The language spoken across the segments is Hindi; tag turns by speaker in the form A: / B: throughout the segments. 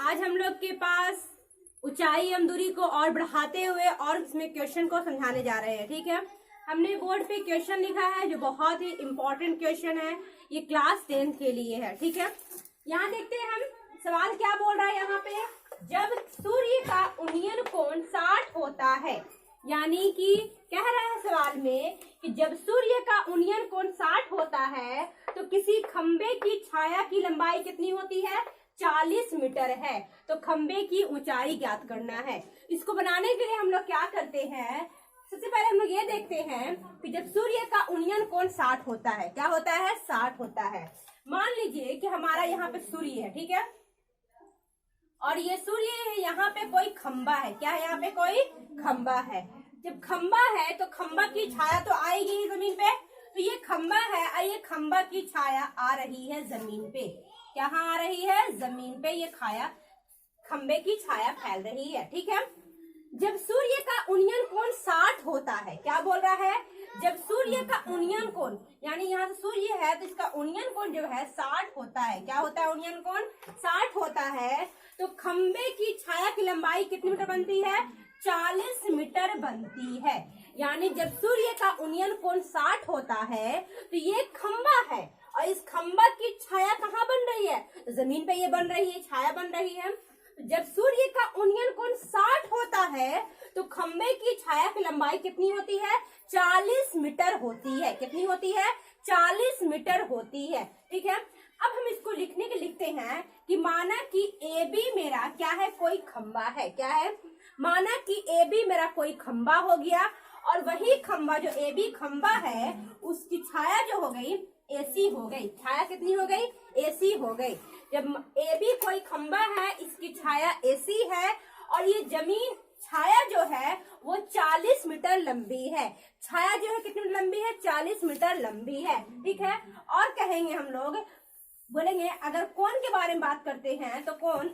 A: आज हम लोग के पास ऊंचाई एवं दूरी को और बढ़ाते हुए और इसमें क्वेश्चन को समझाने जा रहे हैं। ठीक है, हमने बोर्ड पे क्वेश्चन लिखा है जो बहुत ही इंपॉर्टेंट क्वेश्चन है, ये क्लास 10 के लिए है। ठीक है, यहाँ देखते हैं हम सवाल क्या बोल रहा है। यहाँ पे जब सूर्य का उन्नयन कोण 60 होता है, यानी कि कह रहा है सवाल में कि जब सूर्य का उन्नयन कोण 60 होता है तो किसी खंबे की छाया की लंबाई कितनी होती है? 40 मीटर है। तो खंबे की ऊंचाई ज्ञात करना है। इसको बनाने के लिए हम लोग क्या करते हैं, सबसे पहले हम लोग ये देखते हैं कि जब सूर्य का उन्नयन कोण 60 होता है, क्या होता है? 60 होता है। मान लीजिए कि हमारा यहाँ पे सूर्य है, ठीक है, और ये सूर्य है, यहाँ पे कोई खंबा है। क्या है? यहाँ पे कोई खंबा है। जब खंबा है तो खंबा की छाया तो आएगी ही जमीन पे। तो ये खंबा है और ये खंबा की छाया आ रही है जमीन पे। कहाँ आ रही है? जमीन पे। ये खंबे की छाया फैल रही है। ठीक है, जब सूर्य का उन्नयन कोण 60 होता है, क्या बोल रहा है? जब सूर्य का उन्नयन कोण, यानी यहाँ से सूर्य है तो इसका उन्नयन कोण जो है 60 होता है। क्या होता है? उन्नयन कोण 60 होता है। तो खंबे की छाया की लंबाई कितनी मीटर बनती है? 40 मीटर बनती है। यानी जब सूर्य का उन्नयन कोण 60 होता है तो ये खंबा है और इस खंबा की छाया कहाँ बन रही है? जमीन पे ये बन रही है, छाया बन रही है। जब सूर्य का उन्नयन कोण 60 होता है तो खंबे की छाया की लंबाई कितनी होती है? 40 मीटर होती है। कितनी होती है? 40 मीटर होती है। ठीक है, अब हम इसको लिखने के लिखते हैं कि माना कि ए बी मेरा क्या है? कोई खंबा है। क्या है? माना कि ए बी मेरा कोई खंबा हो गया और वही खंबा जो ए बी खंबा है उसकी छाया जो हो गई एसी हो गई। छाया कितनी हो गई? एसी हो गई। जब ए बी कोई खंबा है, इसकी छाया एसी है और ये जमीन छाया जो है वो 40 मीटर लंबी है। छाया जो है कितनी लंबी है? 40 मीटर लंबी है। ठीक है, और कहेंगे हम लोग, बोलेंगे अगर कोण के बारे में बात करते हैं तो कोण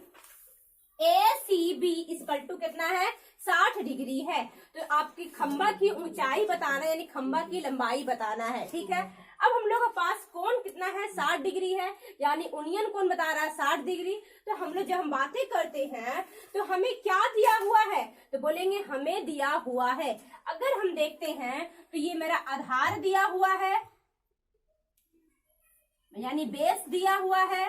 A: ACB इक्वल टू कितना है? 60 डिग्री है। तो आपकी खंबा की ऊंचाई बताना यानी खंबा की लंबाई बताना है। ठीक है, अब हम लोग के पास कोण कितना है? 60 डिग्री है, यानी उन्नयन कोण बता रहा है 60 डिग्री। तो हम लोग जब हम बातें करते हैं तो हमें क्या दिया हुआ है? तो बोलेंगे हमें दिया हुआ है। अगर हम देखते हैं तो ये मेरा आधार दिया हुआ है, यानी बेस दिया हुआ है,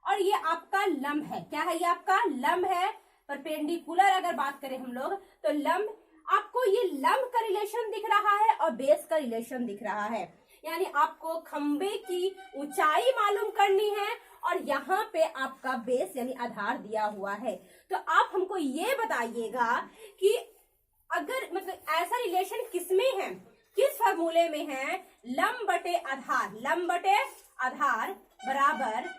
A: और ये आपका लंब है। क्या है? ये आपका लंब है। परपेंडिकुलर अगर बात करें हम लोग तो लंब, आपको ये लंब का रिलेशन दिख रहा है और बेस का रिलेशन दिख रहा है। यानी आपको खंबे की ऊंचाई मालूम करनी है और यहाँ पे आपका बेस यानी आधार दिया हुआ है। तो आप हमको ये बताइएगा कि अगर मतलब ऐसा रिलेशन किसमें है, किस फॉर्मूले में है? लंब बटे आधार। लंब बटे आधार बराबर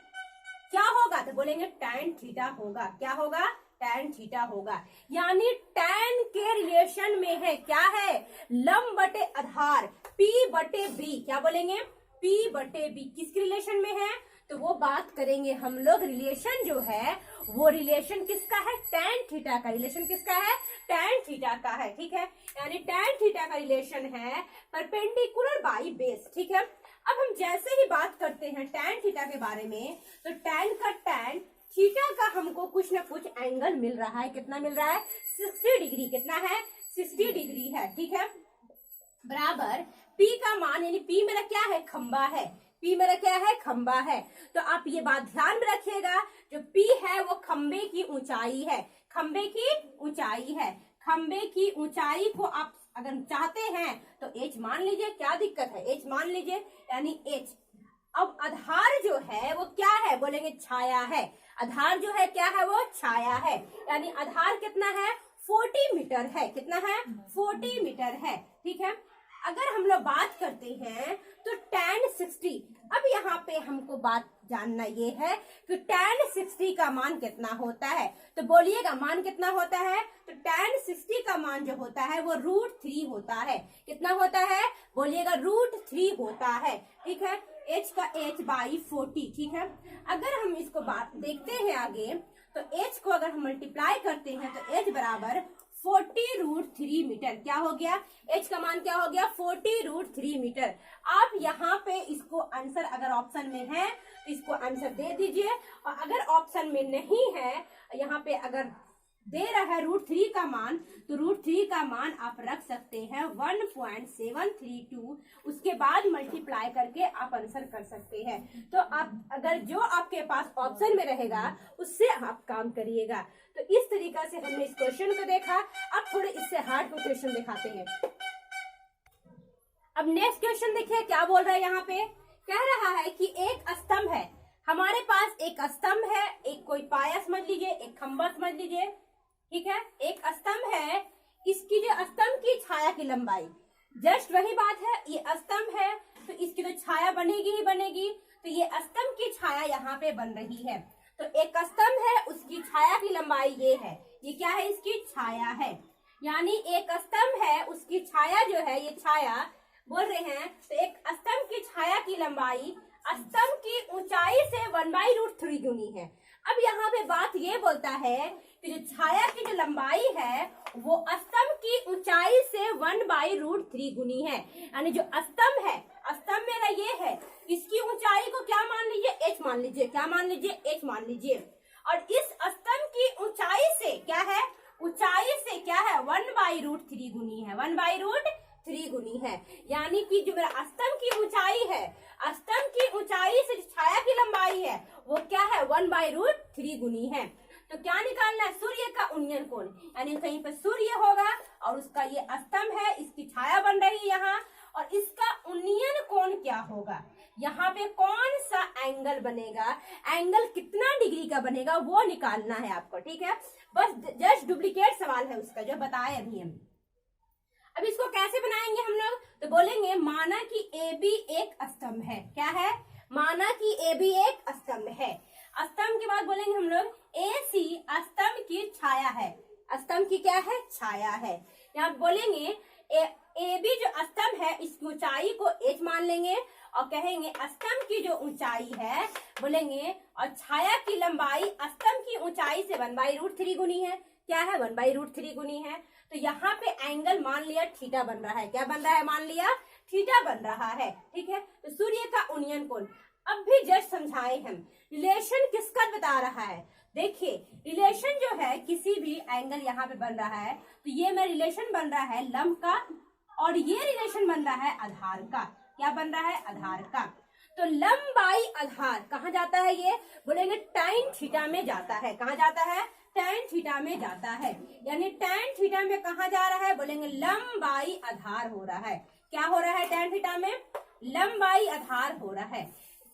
A: क्या होगा? तो बोलेंगे tan थीटा होगा। क्या होगा? tan थीटा होगा। यानी tan के रिलेशन में है क्या है? लंब बटे आधार P बटे B। क्या बोलेंगे? P बटे B किसके रिलेशन में है? तो वो बात करेंगे हम लोग। रिलेशन जो है वो रिलेशन किसका है? tan थीटा का। रिलेशन किसका है? tan थीटा का है। ठीक है, यानी tan थीटा का रिलेशन है परपेंडिकुलर बाई बेस। ठीक है, अब हम जैसे ही बात करते हैं tan थीटा के बारे में तो tan का tan, थीटा का हमको कुछ ना कुछ एंगल मिल रहा है। कितना मिल रहा है? 60 डिग्री। कितना है? 60 डिग्री है। ठीक है, बराबर P का मान, यानी P मेरा क्या है? खंबा है। P मेरा क्या है? खंबा है। तो आप ये बात ध्यान में रखिएगा, जो P है वो खंबे की ऊंचाई है। खंबे की ऊंचाई है। खंबे की ऊंचाई को आप अगर चाहते हैं तो H मान लीजिए। क्या दिक्कत है? H मान लीजिए, यानी H। अब आधार जो है वो क्या है? बोलेंगे छाया है। आधार जो है क्या है? वो छाया है। यानी आधार कितना है? 40 मीटर है। कितना है? 40 मीटर है। ठीक है, अगर हम लोग बात करते हैं तो tan 60, अब यहाँ पे हमको बात जानना ये है कि tan 60 का मान कितना होता है। तो बोलिएगा मान कितना होता है? तो tan 60 का मान जो होता है वो √3 होता है। कितना होता है? बोलिएगा √3 होता है। ठीक है, H का H बाई 40। ठीक है, अगर हम इसको बात देखते हैं आगे तो H को अगर हम मल्टीप्लाई करते हैं तो H बराबर 40√3 मीटर। क्या हो गया, h का मान क्या हो गया, 40√3 मीटर। आप यहाँ पे इसको आंसर अगर ऑप्शन में है तो इसको आंसर दे दीजिए, और अगर ऑप्शन में नहीं है, यहाँ पे अगर दे रहा है √3 का मान, तो √3 का मान आप रख सकते हैं 1.732, उसके बाद मल्टीप्लाई करके आप आंसर कर सकते हैं। तो आप अगर जो आपके पास ऑप्शन में रहेगा उससे आप काम करिएगा। तो इस तरीका से हमने इस क्वेश्चन को देखा। अब थोड़े इससे हार्ड को क्वेश्चन दिखाते हैं। अब नेक्स्ट क्वेश्चन देखिए क्या बोल रहा है। यहाँ पे कह रहा है कि एक स्तंभ है, हमारे पास एक स्तंभ है, एक कोई पाया समझ लीजिए, एक खंभा समझ लीजिए, ठीक है। एक स्तंभ है, इसकी जो स्तंभ की छाया की लंबाई, जस्ट वही बात है, ये स्तंभ है तो इसकी तो छाया बनेगी ही बनेगी। तो ये स्तंभ की छाया यहाँ पे बन रही है। तो एक स्तंभ है, उसकी छाया की लंबाई ये है, ये क्या है, इसकी छाया है। यानी एक स्तंभ है, उसकी छाया जो है, ये छाया बोल रहे हैं, तो एक स्तंभ की छाया की लंबाई स्तंभ की ऊंचाई से 1/√3 गुनी है। अब यहाँ पे बात ये बोलता है कि जो छाया की जो लंबाई है वो स्तंभ की ऊंचाई से 1/√3 गुनी है। यानी जो स्तंभ है, स्तंभ मेरा ये है, इसकी ऊंचाई को क्या मान लीजिए, h मान लीजिए। क्या मान लीजिए, h मान लीजिए। और इस स्तंभ की ऊंचाई से क्या है, ऊंचाई से क्या है, 1/√3 गुनी है, 1/√3 गुनी है। यानी कि जो मेरा स्तंभ की ऊंचाई है, स्तंभ की ऊंचाई से छाया की लंबाई है वो क्या है, 1/√3 गुनी है। तो क्या निकालना है, सूर्य का उन्नयन कोण। यानी कहीं पे सूर्य होगा और उसका ये स्तंभ है, इसकी छाया बन रही है यहाँ, और इसका उन्नयन कोण क्या होगा, यहाँ पे कौन सा एंगल बनेगा, एंगल कितना डिग्री का बनेगा वो निकालना है आपको, ठीक है। बस जस्ट डुप्लीकेट सवाल है उसका जो बताए अभी हम। अब इसको कैसे बनाएंगे हम लोग, तो बोलेंगे माना कि AB एक स्तंभ है। क्या है, माना कि AB एक स्तंभ है। स्तंभ के बाद बोलेंगे हम लोग AC स्तंभ की छाया है। स्तंभ की क्या है, छाया है। यहाँ बोलेंगे AB जो स्तंभ है, इसकी ऊंचाई को h मान लेंगे और कहेंगे स्तंभ की जो ऊंचाई है बोलेंगे, और छाया की लंबाई स्तंभ की ऊंचाई से 1/√3 गुनी है। क्या है, 1/√3 गुनी है। तो यहाँ पे एंगल मान लिया थीटा बन रहा है। क्या बन रहा है, मान लिया थीटा बन रहा है, ठीक है। तो सूर्य का उन्नयन कोण अब भी जस्ट समझाए हम। रिलेशन किसका बता रहा है, देखिए रिलेशन जो है किसी भी एंगल यहाँ पे बन रहा है, तो ये में रिलेशन बन रहा है लंब का, और ये रिलेशन बन रहा है आधार का। क्या बन रहा है, आधार का। तो लंब बाई आधार कहाँ जाता है, ये बोलेंगे tan थीटा में जाता है। कहाँ जाता है, tan थीटा में जाता है। यानी tan थीटा में कहाँ जा रहा है, बोलेंगे लंब बाई आधार हो रहा है। क्या हो रहा है, tan थीटा में लंब बाई आधार हो रहा है।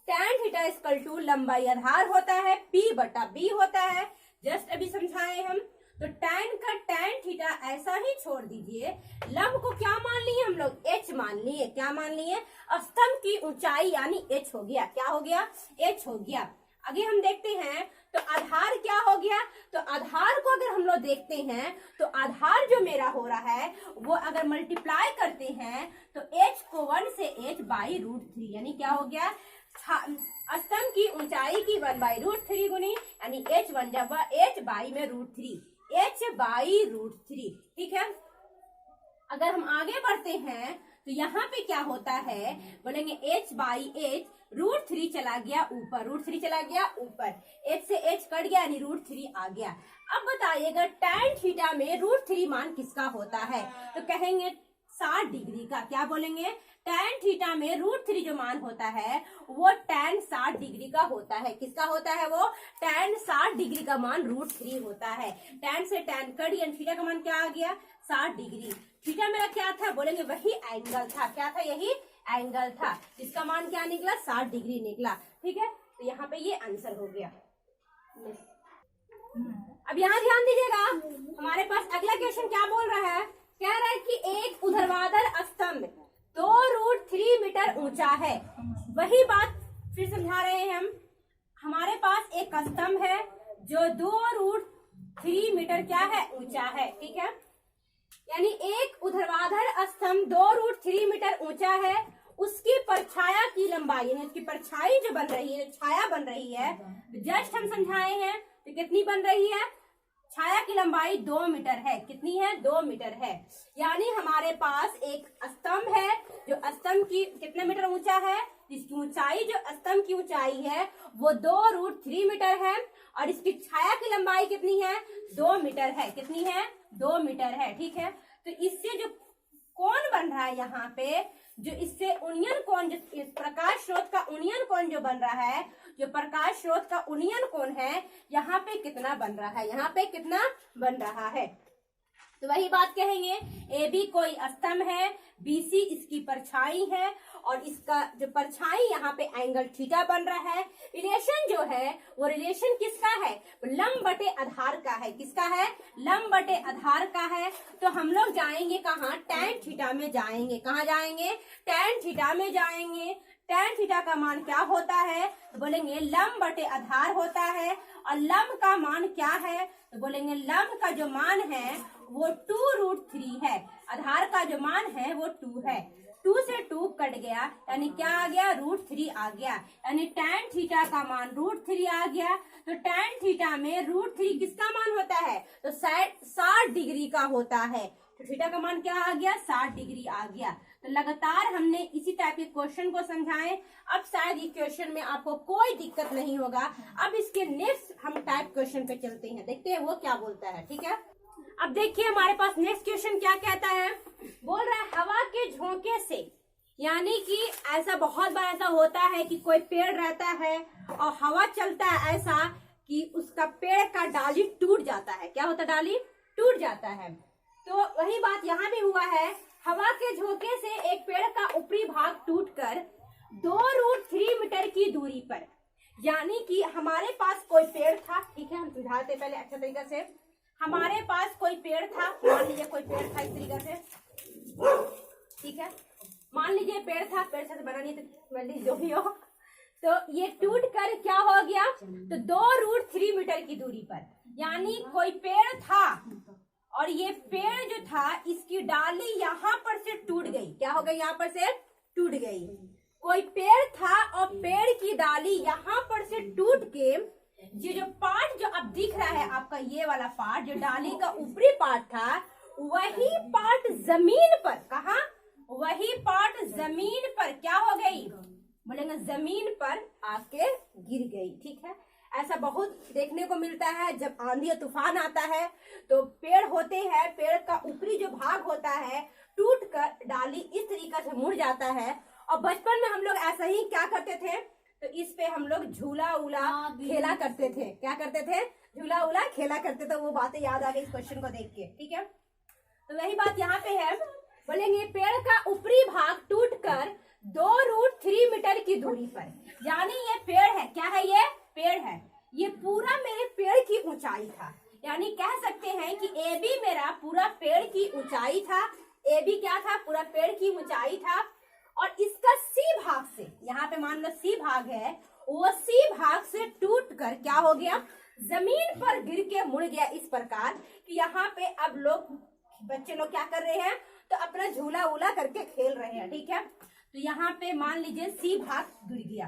A: tan थीटा इक्वल टू लंब बाई आधार होता है, P/B होता है। जस्ट अभी समझाए हम। तो tan का tan थीटा ऐसा ही छोड़ दीजिए। लंब को क्या मान लिए हम लोग, h मान लिए। क्या मान लिए, स्तंभ की ऊंचाई यानी h हो गया। क्या हो गया, h हो गया। आगे हम देखते हैं तो आधार क्या हो गया, तो आधार को अगर हम लोग देखते हैं तो आधार जो मेरा हो रहा है वो अगर मल्टीप्लाई करते हैं तो h को 1 से h/√3 यानी क्या हो गया, स्तंभ की ऊंचाई की 1/√3 गुनी, यानी h1 जब h/√3, h/√3, ठीक है। अगर हम आगे बढ़ते हैं तो यहाँ पे क्या होता है, बोलेंगे h/h √3 चला गया ऊपर, √3 चला गया ऊपर, h से h कट गया यानी √3 आ गया। अब बताइएगा tan थीटा में √3 मान किसका होता है, तो कहेंगे 60 डिग्री का। क्या बोलेंगे, tan थीटा में √3 जो मान होता है वो tan 60 डिग्री का होता है। किसका होता है, वो tan 60 डिग्री का मान √3 होता है। tan से tan कट गया, थीटा का मान क्या आ गया, 60 डिग्री। थीटा मेरा क्या था, बोलेंगे वही एंगल था। क्या था, यही एंगल था, जिसका मान क्या निकला, 60 डिग्री निकला, ठीक है। तो यहाँ पे ये आंसर हो गया। अब यहाँ ध्यान दीजिएगा, हमारे पास अगला क्वेश्चन क्या बोल रहा है, कह रहा है कि एक ऊर्ध्वाधर स्तंभ 2√3 मीटर ऊंचा है। वही बात फिर समझा रहे हैं हम। हमारे पास एक स्तंभ है जो 2√3 मीटर क्या है, ऊंचा है, ठीक है। यानी एक ऊर्ध्वाधर स्तंभ 2√3 मीटर ऊंचा है, उसकी परछाया की लंबाई यानी उसकी परछाई जो बन रही है, छाया बन रही है, जस्ट हम समझाए हैं तो कितनी बन रही है, छाया की लंबाई 2 मीटर है। कितनी है? 2 मीटर है। यानी हमारे पास एक स्तंभ है जो स्तंभ की कितने मीटर ऊंचा है, जिसकी ऊंचाई जो स्तंभ की ऊंचाई है वो 2√3 मीटर है और इसकी छाया की लंबाई कितनी है? 2 मीटर है। कितनी है? 2 मीटर है। ठीक है, तो इससे जो कोण बन रहा है यहाँ पे, जो इससे उन्नयन कोण, जो इस प्रकाश स्रोत का उन्नयन कोण जो बन रहा है, जो प्रकाश स्रोत का उन्नयन कोण है, यहाँ पे कितना बन रहा है? यहाँ पे कितना बन रहा है? तो वही बात कहेंगे, ए बी कोई स्तंभ है, BC इसकी परछाई है और इसका जो परछाई यहाँ पे एंगल थीटा बन रहा है। रिलेशन जो है वो रिलेशन किसका है? लंब बटे आधार का है। किसका है? लंब बटे आधार का है। तो हम लोग जाएंगे कहाँ? टैन थीटा में जाएंगे। कहाँ जाएंगे? टैन थीटा में जाएंगे। टैन थीटा का मान क्या होता है? तो बोलेंगे लंब बटे आधार होता है। और लंब का मान क्या है? तो बोलेंगे लंब का जो मान है वो 2√3 है। आधार का जो मान है वो 2 है। 2 से 2 कट गया, यानी क्या आ गया? √3 आ गया। यानी टैन थीटा का मान √3 आ गया। तो टैन थीटा में √3 किसका मान होता है? तो 60 डिग्री का होता है। तो थीटा का मान क्या आ गया? 60 डिग्री आ गया। तो लगातार हमने इसी टाइप के क्वेश्चन को समझाए। अब शायद ये क्वेश्चन में आपको कोई दिक्कत नहीं होगा। अब इसके नेक्स्ट हम टाइप क्वेश्चन पे चलते हैं, देखते हैं वो क्या बोलता है। ठीक है, अब देखिए हमारे पास नेक्स्ट क्वेश्चन क्या कहता है। बोल रहा है हवा के झोंके से, यानी कि ऐसा बहुत बार ऐसा होता है कि कोई पेड़ रहता है और हवा चलता है ऐसा कि उसका पेड़ का डाली टूट जाता है। क्या होता है? डाली टूट जाता है। तो वही बात यहाँ भी हुआ है। हवा के झोंके से एक पेड़ का ऊपरी भाग टूटकर 2√3 मीटर की दूरी पर, यानी कि हमारे पास कोई पेड़ था। ठीक है, हम समझाते पहले अच्छा तरीके से। हमारे पास कोई पेड़ था, मान लीजिए कोई पेड़ था इस तरीके से। ठीक है, मान लीजिए पेड़ था, पेड़ से बना नहीं तो मान लीजिए जो भी हो। तो ये टूट कर क्या हो गया? तो 2√3 मीटर की दूरी पर, यानी कोई पेड़ था और ये पेड़ जो था इसकी डाली यहाँ पर से टूट गई। क्या हो गई? यहाँ पर से टूट गई। कोई पेड़ था और पेड़ की डाली यहाँ पर से टूट के ये जो पार्ट जो अब दिख रहा है आपका, ये वाला पार्ट जो डाली का ऊपरी पार्ट था, वही पार्ट जमीन पर, कहा? वही पार्ट जमीन पर क्या हो गई? बोलेंगे जमीन पर आके गिर गई। ठीक है, ऐसा बहुत देखने को मिलता है। जब आंधी और तूफान आता है तो पेड़ होते हैं, पेड़ का ऊपरी जो भाग होता है टूट कर डाली इस तरीके से मुड़ जाता है। और बचपन में हम लोग ऐसा ही क्या करते थे? तो इस पे हम लोग झूला उला खेला करते थे। क्या करते थे? झूला उला खेला करते थे। वो बातें याद आ गई इस क्वेश्चन को देख के। ठीक है, तो वही बात यहाँ पे है। बोलेंगे पेड़ का ऊपरी भाग टूटकर 2√3 मीटर की दूरी पर, यानी ये पेड़ है। क्या है? ये पेड़ है। ये पूरा मेरे पेड़ की ऊंचाई था, यानी कह सकते हैं कि AB मेरा पूरा पेड़ की ऊंचाई था। AB क्या था? पूरा पेड़ की ऊंचाई था। और इसका C भाग से, यहाँ पे मान लो C भाग है, वो C भाग से टूट कर क्या हो गया? जमीन पर गिर के मुड़ गया इस प्रकार कि यहाँ पे अब लोग बच्चे लोग क्या कर रहे हैं? तो अपना झूला उला करके खेल रहे हैं। ठीक है, तो यहाँ पे मान लीजिए C भाग गिर गया।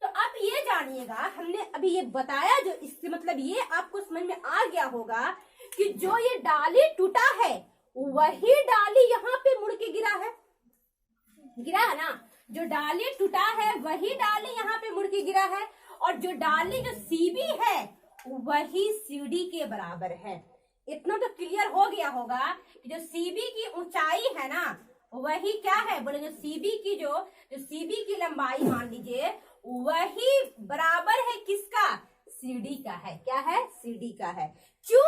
A: तो अब ये जानिएगा, हमने अभी ये बताया जो इससे मतलब ये आपको समझ में आ गया होगा कि जो ये डाली टूटा है वही डाली यहाँ पे मुड़ के गिरा है। गिरा है ना? जो डाली टूटा है वही डाली यहाँ पे मुड़ के गिरा है। और जो डाली जो CB है वही CD के बराबर है। इतना तो क्लियर हो गया होगा कि जो CB की ऊंचाई है ना वही क्या है? बोले जो CB की जो CB की लंबाई मान लीजिए वही बराबर है किसका? CD का है। क्या है? CD का है। क्यों?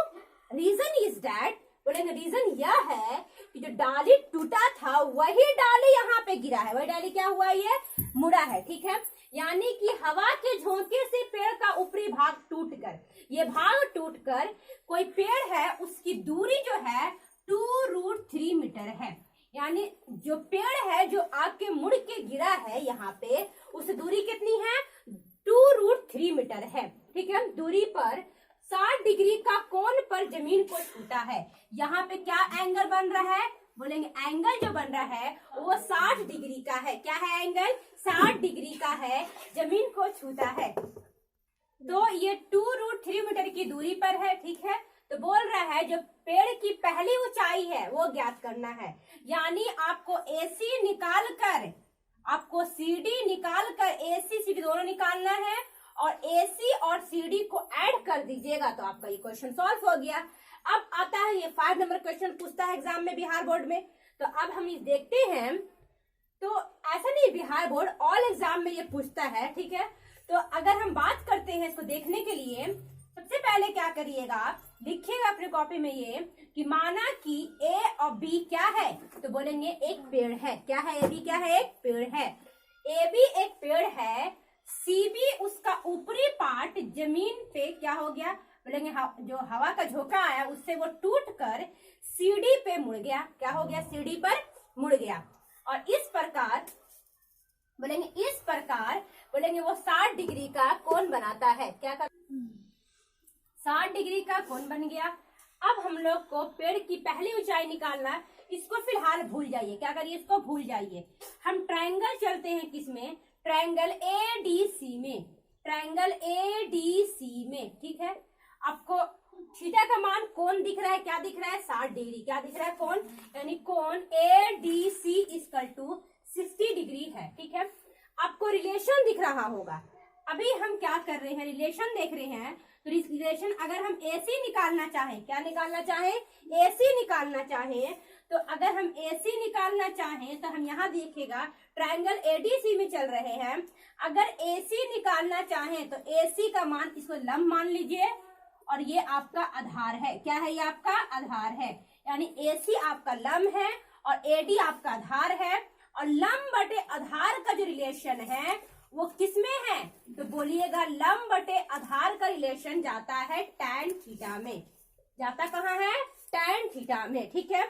A: रीजन इज दैट, बोलेंगे रीजन यह है कि जो डाली टूटा था वही डाली यहाँ पे गिरा है। वही डाली क्या हुआ? ये मुड़ा है। ठीक है, यानी कि हवा के झोंके से पेड़ का ऊपरी भाग टूटकर, ये भाग टूटकर कोई पेड़ है उसकी दूरी जो है 2√3 मीटर है। यानी जो पेड़ है जो आपके मुड़ के गिरा है यहाँ पे, उस दूरी कितनी है? 2√3 मीटर है। ठीक है, दूरी पर 60 डिग्री का कोण पर जमीन को छूता है। यहाँ पे क्या एंगल बन रहा है? बोलेंगे एंगल जो बन रहा है वो 60 डिग्री का है। क्या है? एंगल 60 डिग्री का है, जमीन को छूता है। तो ये 2√3 मीटर की दूरी पर है। ठीक है, तो बोल रहा है जो पेड़ की पहली ऊंचाई है वो ज्ञात करना है। यानी आपको AC निकाल कर, आपको CD निकाल कर, AC CD दोनों निकालना है और AC और CD को ऐड कर दीजिएगा तो आपका ये क्वेश्चन सॉल्व हो गया। अब आता है ये 5 नंबर क्वेश्चन पूछता है एग्जाम में बिहार बोर्ड में। तो अब हम देखते हैं, तो ऐसा नहीं बिहार बोर्ड ऑल एग्जाम में ये पूछता है, ठीक है। तो अगर हम बात करते हैं इसको देखने के लिए, सबसे पहले क्या करिएगा आप लिखिएगा अपने कॉपी में ये कि माना कि A और B क्या है, तो बोलेंगे एक पेड़ है। क्या है? AB क्या है? एक पेड़ है। AB एक पेड़ है, CB उसका ऊपरी पार्ट जमीन पे क्या हो गया, बोलेंगे जो हवा का झोंका आया उससे वो टूट कर CD पे मुड़ गया। क्या हो गया? CD पर मुड़ गया। और इस प्रकार बोलेंगे वो 60 डिग्री का कोण बनाता है। क्या कर 60 डिग्री का कोण बन गया। अब हम लोग को पेड़ की पहली ऊंचाई निकालना, इसको फिलहाल भूल जाइए। क्या करिए? इसको भूल जाइए। हम ट्रायंगल चलते हैं किसमें? ट्रायंगल ADC में, ट्रायंगल ADC में, ठीक है। आपको थीटा का मान कोण दिख रहा है, क्या दिख रहा है? 60 डिग्री। क्या दिख रहा है? कोण, यानी कोण ADC = 60 डिग्री है, ठीक है। आपको रिलेशन दिख रहा होगा। अभी हम क्या कर रहे हैं? रिलेशन देख रहे हैं। तो रिलेशन अगर हम AC निकालना चाहें, क्या निकालना चाहें? AC निकालना चाहें, तो अगर हम AC निकालना चाहें तो हम यहाँ देखिएगा ट्रायंगल ADC में चल रहे हैं। अगर AC निकालना चाहें तो AC का मान, इसको लंब मान लीजिए और ये आपका आधार है। क्या है? ये आपका आधार है। यानी AC आपका लंब है और AD आपका आधार है। और लंब बटे आधार का जो रिलेशन है वो किसमें है? तो बोलिएगा लंब बटे आधार का रिलेशन जाता है tan थीटा में। जाता कहाँ है? tan थीटा में, ठीक है।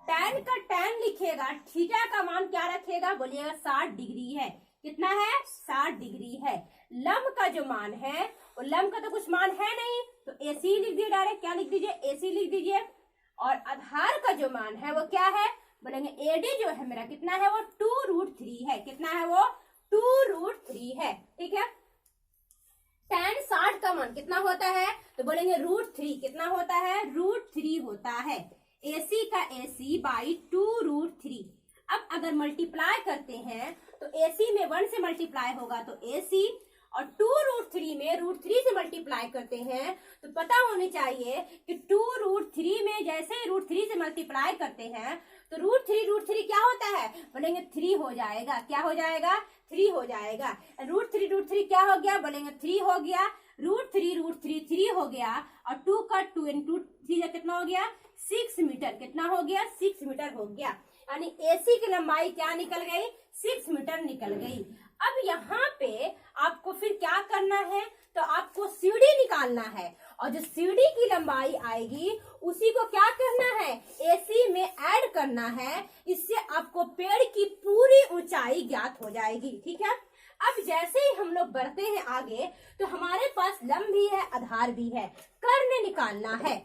A: tan का tan लिखिएगा, थीटा का मान क्या रखिएगा? बोलिएगा 60 डिग्री है। कितना है? 60 डिग्री है। लंब का जो मान है, वो लंब का तो कुछ मान है नहीं, तो AC लिख दिए डायरेक्ट। क्या लिख दीजिए? AC लिख दीजिए। और आधार का जो मान है वो क्या है? बोलेंगे AD जो है मेरा कितना है? वो 2√3 है। कितना है? वो 2√3 है, ठीक है। tan 60 का मान कितना होता है? तो बोलेंगे √3। कितना होता है? √3 होता है। AC का AC / 2√3। अब अगर मल्टीप्लाई करते हैं तो AC में 1 से मल्टीप्लाई होगा तो AC, और 2√3 में √3 से मल्टीप्लाई करते हैं तो पता होनी चाहिए कि 2√3 में जैसे √3 से मल्टीप्लाई करते हैं तो √3 क्या होता है? बोलेंगे 3 हो जाएगा। क्या हो जाएगा? 3 हो जाएगा। √3 क्या हो गया? बोलेंगे 3 हो गया। √3 3 हो गया और 2 का 2 × 3 कितना हो गया? 6 मीटर। कितना हो गया? 6 मीटर हो गया। यानी AC की लंबाई क्या निकल गई? 6 मीटर निकल गई। अब यहाँ पे आपको फिर क्या करना है? तो आपको CD निकालना है और जो CD की लंबाई आएगी उसी को क्या करना है? AC में ऐड करना है। इससे आपको पेड़ की पूरी ऊंचाई ज्ञात हो जाएगी, ठीक है। अब जैसे ही हम लोग बढ़ते हैं आगे तो हमारे पास लंब भी है, आधार भी है, कर्ण निकालना है।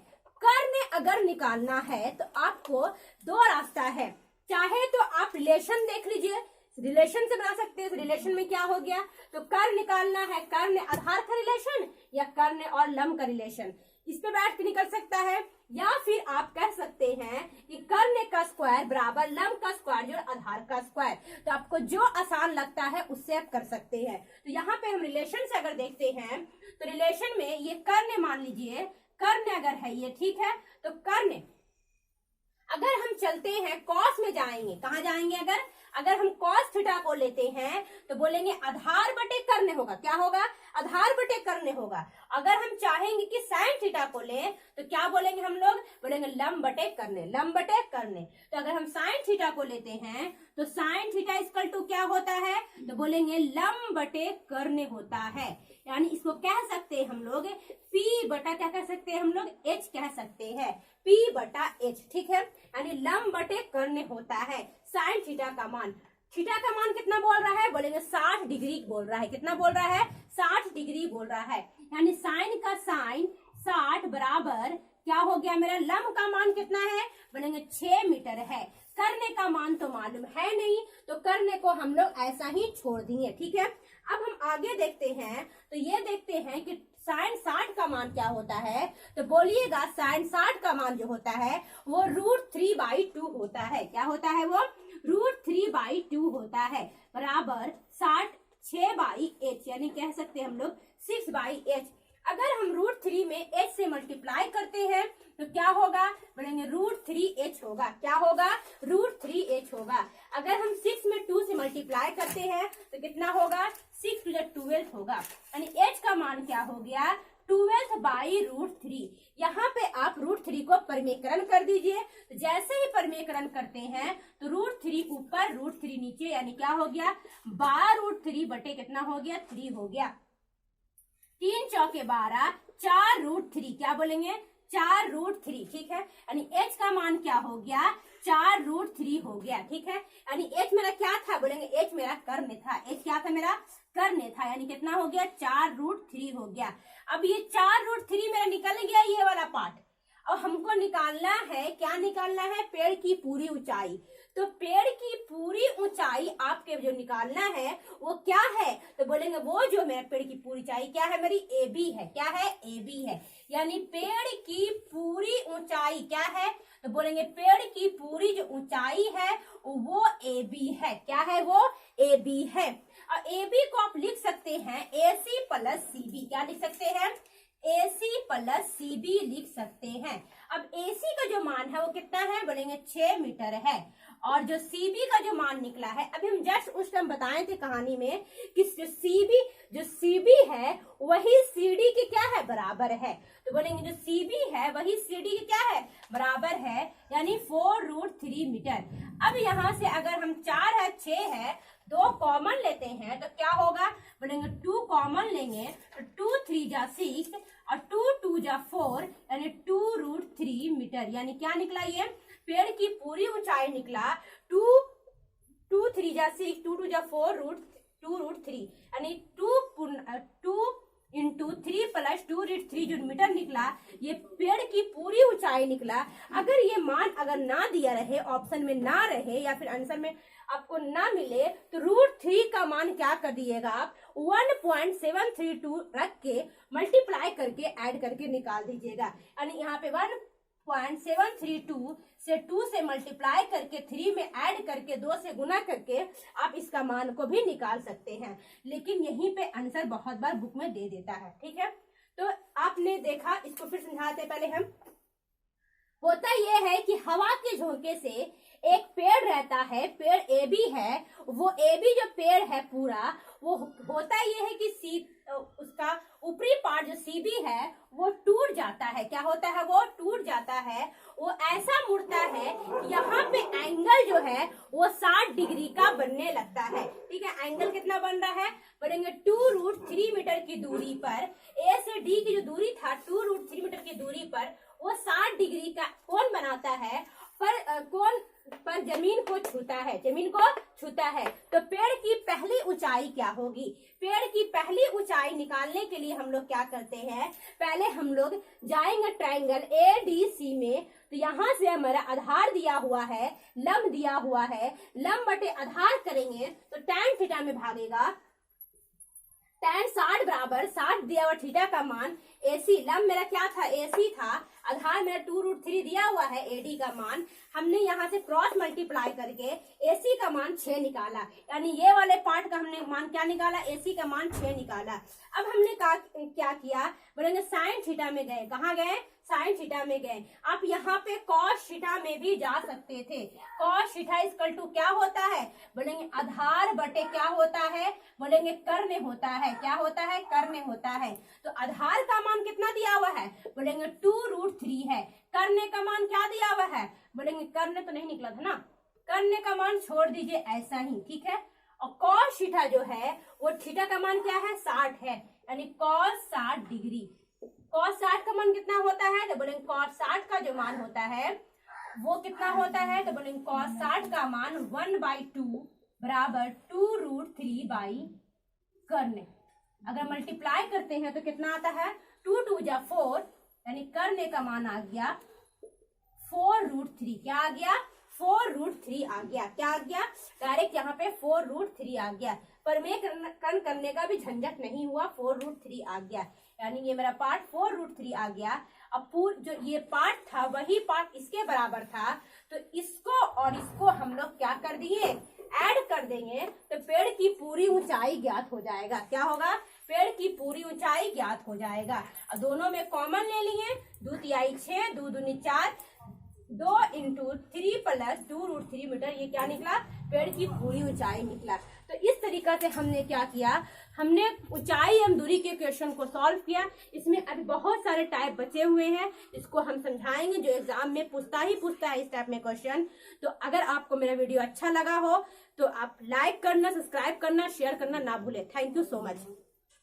A: कर्ण अगर निकालना है तो आपको 2 रास्ता है। चाहे तो आप रिलेशन देख लीजिए, रिलेशन से बना सकते हैं। रिलेशन में क्या हो गया? तो कर्ण निकालना है, कर्ण आधार का रिलेशन या कर्ण और लंब का रिलेशन, इस पे बैठ के निकल सकता है। या फिर आप कह सकते हैं कि कर्ण का स्क्वायर बराबर लंब का स्क्वायर जोड़ आधार का स्क्वायर। तो आपको जो आसान लगता है उससे आप कर सकते हैं। तो यहाँ पे हम रिलेशन से अगर देखते हैं तो रिलेशन में ये कर्ण मान लीजिए, कर्ण अगर है ये, ठीक है। तो कर्ण अगर हम चलते हैं कॉस में जाएंगे, कहाँ जाएंगे? अगर हम कॉस थीटा को लेते हैं तो बोलेंगे आधार बटे कर्ण होगा। क्या होगा? आधार बटे कर्ण होगा। अगर हम चाहेंगे कि साइन थीटा को लें तो क्या बोलेंगे हम लोग? बोलेंगे लंब बटे कर्ण, लंब बटे कर्ण। तो अगर हम साइन थीटा को लेते हैं तो साइन थीटा = क्या होता है? तो बोलेंगे लंब बटे कर्ण होता है। यानी इसको कह सकते हैं हम लोग P बटा, क्या कह सकते हैं हम लोग? H कह सकते हैं, P/H, ठीक है। यानी लंब बटे कर्ण होता है साइन थीटा का मान। थीटा का मान कितना बोल रहा है? बोलेंगे 60 डिग्री बोल रहा है। कितना बोल रहा है? 60 डिग्री बोल रहा है। यानी साइन का साइन 60 बराबर क्या हो गया मेरा? लंब का मान कितना है? बोलेंगे 6 मीटर है। कर्ण का मान तो मालूम है नहीं, तो कर्ण को हम लोग ऐसा ही छोड़ दिए, ठीक है। अब हम आगे देखते हैं तो ये देखते हैं कि साइन 60 का मान क्या होता है? तो बोलिएगा साइन 60 का मान जो होता है वो √3/2 होता है। क्या होता है वो? √3/2 होता है, बराबर 60 6/h, यानी कह सकते हैं हम लोग 6/h। अगर हम √3 में h से मल्टीप्लाई करते हैं तो क्या होगा? बोलेंगे √3h होगा। क्या होगा? √3h होगा। अगर हम 6 में 2 से मल्टीप्लाई करते हैं तो कितना होगा? 6 × 12 होगा, यानी h का मान क्या हो गया? 12/√3। यहाँ पे आप √3 को परिमेकरण कर दीजिए। तो जैसे ही परिमेकरण करते हैं तो √3 ऊपर √3 नीचे, यानी क्या हो गया? 12√3 बटे कितना हो गया? 3 हो गया। 3 चौके 12, 4√3। क्या बोलेंगे? 4√3। ठीक है, यानी h का मान क्या हो गया? 4√3 हो गया। ठीक है, यानी h मेरा क्या था? बोलेंगे h मेरा कर्ण था। h क्या था? मेरा कर्ण था, यानी कितना हो गया? 4√3 हो गया। अब ये 4√3 मेरा निकल गया, ये वाला पार्ट। और हमको निकालना है, क्या निकालना है? पेड़ की पूरी ऊंचाई। तो पेड़ की पूरी ऊंचाई आपके जो निकालना है वो क्या है? तो बोलेंगे वो जो मेरा पेड़ की पूरी ऊंचाई क्या है? मेरी AB है। क्या है? AB है, यानी पेड़ की पूरी ऊंचाई क्या है? तो बोलेंगे पेड़ की पूरी जो ऊंचाई है वो AB है। क्या है? वो AB है। और AB को आप लिख सकते हैं AC + CB। क्या लिख सकते हैं? AC + CB लिख सकते हैं। अब AC का जो मान है वो कितना है? बोलेंगे 6 मीटर है। और जो CB का जो मान निकला है, अभी हम जस्ट उस टाइम बताए थे कहानी में कि जो CB है वही CD के क्या है? बराबर है। तो बोलेंगे जो CB है वही CD के क्या है? बराबर है, यानी 4√3 मीटर। अब यहाँ से अगर हम 4 है 6 है 2 कॉमन लेते हैं तो क्या होगा? बोलेंगे 2 कॉमन लेंगे तो 2 3 जा 6 और 2 2 जा 4, यानी 2√3 मीटर। यानी क्या निकला? ये पेड़ की पूरी ऊंचाई निकला 2 3 जा 6, 2 2 जा 4, √2√3, यानी 2 × 3 + 2√3 जो मीटर निकला, ये पेड़ की पूरी ऊंचाई निकला। अगर ये मान अगर ना दिया रहे, ऑप्शन में ना रहे या फिर आंसर में आपको ना मिले तो √3 का मान क्या कर दिएगा आप? 1.732 रख के मल्टीप्लाई करके ऐड करके निकाल दीजिएगा। यानी यहाँ पे 1.732 से 2 से मल्टीप्लाई करके 3 में ऐड करके 2 से गुना करके आप इसका मान को भी निकाल सकते हैं। लेकिन यहीं पे आंसर बहुत बार बुक में दे देता है। ठीक है, तो आपने देखा, इसको फिर समझाते पहले हम। होता यह है कि हवा के झोंके से एक पेड़ रहता है, पेड़ AB है, वो AB जो पेड़ है पूरा, वो होता ये है कि उसका ऊपरी पार्ट जो CB है वो टूट जाता है। क्या होता है? वो टूट जाता है। वो ऐसा मुड़ता है कि यहाँ पे एंगल जो है वो 60 डिग्री का बनने लगता है। ठीक है, एंगल कितना बन रहा है? बोलेंगे 2√3 मीटर की दूरी पर, A से D की जो दूरी था 2√3 मीटर की दूरी पर वो 60 डिग्री का कोण बनाता है, पर कोण पर जमीन को छूता है, जमीन को छूता है। तो पेड़ की पहली ऊंचाई क्या होगी? पेड़ की पहली ऊंचाई निकालने के लिए हम लोग क्या करते हैं? पहले हम लोग जाएंगे ट्रायंगल ADC में। तो यहाँ से हमारा आधार दिया हुआ है, लंब दिया हुआ है, लंब बटे आधार करेंगे तो tan थीटा में भागेगा। tan 60 बराबर 60 दिया हुआ थीटा का मान AC, लंब मेरा क्या था? AC था, आधार मेरा 2√3 दिया हुआ है, AD का मान हमने यहाँ से क्रॉस मल्टीप्लाई करके AC का मान 6 निकाला। यानी ये वाले पार्ट का हमने मान क्या निकाला? AC का मान 6 निकाला। अब हमने क्या किया? बोलेंगे साइन थीटा में गए। कहाँ गए? साइन थीटा में गए। आप यहाँ पे कॉस थीटा में भी जा सकते थे। कॉस थीटा इक्वल टू क्या होता है? बोलेंगे आधार बटे क्या होता है? बोलेंगे कर्ण होता है। क्या होता है? कर्ण होता है। तो आधार का मान कितना दिया हुआ है? बोलेंगे 2√3 है। कर्ण का मान क्या दिया हुआ है? बोलेंगे कर्ण तो नहीं निकला था ना, कर्ण का मान छोड़ दीजिए ऐसा ही। ठीक है, और कॉस थीटा जो है वो थीटा का मान क्या है? 60 है, यानी कॉस 60 डिग्री। कॉस 60 का मान कितना होता है? तो बोलेंगे कॉस 60 का जो मान होता है वो कितना होता है? तो बोलेंगे कॉस 60 का मान 1/2 बराबर 2√3 कर्ण। अगर मल्टीप्लाई करते हैं तो कितना आता है? 2 2 जा 4, यानी कर्ण का मान आ गया 4√3। क्या आ गया? 4√3 आ गया। क्या आ गया? डायरेक्ट यहाँ पे 4√3 आ गया। पर में कर्ण करने का भी झंझट नहीं हुआ, 4√3 आ गया। यानी ये मेरा पार्ट 4√3 आ गया। अब जो ये पार्ट था वही पार्ट इसके बराबर था, तो इसको और इसको हम लोग क्या कर दिए, ऐड कर देंगे, तो पेड़ की पूरी ऊंचाई ज्ञात हो जाएगा। क्या होगा, पेड़ की पूरी ऊंचाई ज्ञात हो जाएगा। और दोनों में कॉमन ले लिए, 2 तिहाई 6, 2 दूनी 4, 2 इंटू 3 प्लस 2√3 मीटर, ये क्या निकला, पेड़ की पूरी ऊंचाई निकला। तो इस तरीका से हमने क्या किया, हमने ऊंचाई एवं दूरी के क्वेश्चन को सॉल्व किया। इसमें अभी बहुत सारे टाइप बचे हुए हैं, इसको हम समझाएंगे, जो एग्जाम में पूछता है इस टाइप में क्वेश्चन। तो अगर आपको मेरा वीडियो अच्छा लगा हो तो आप लाइक करना, सब्सक्राइब करना, शेयर करना ना भूले। Thank you so much.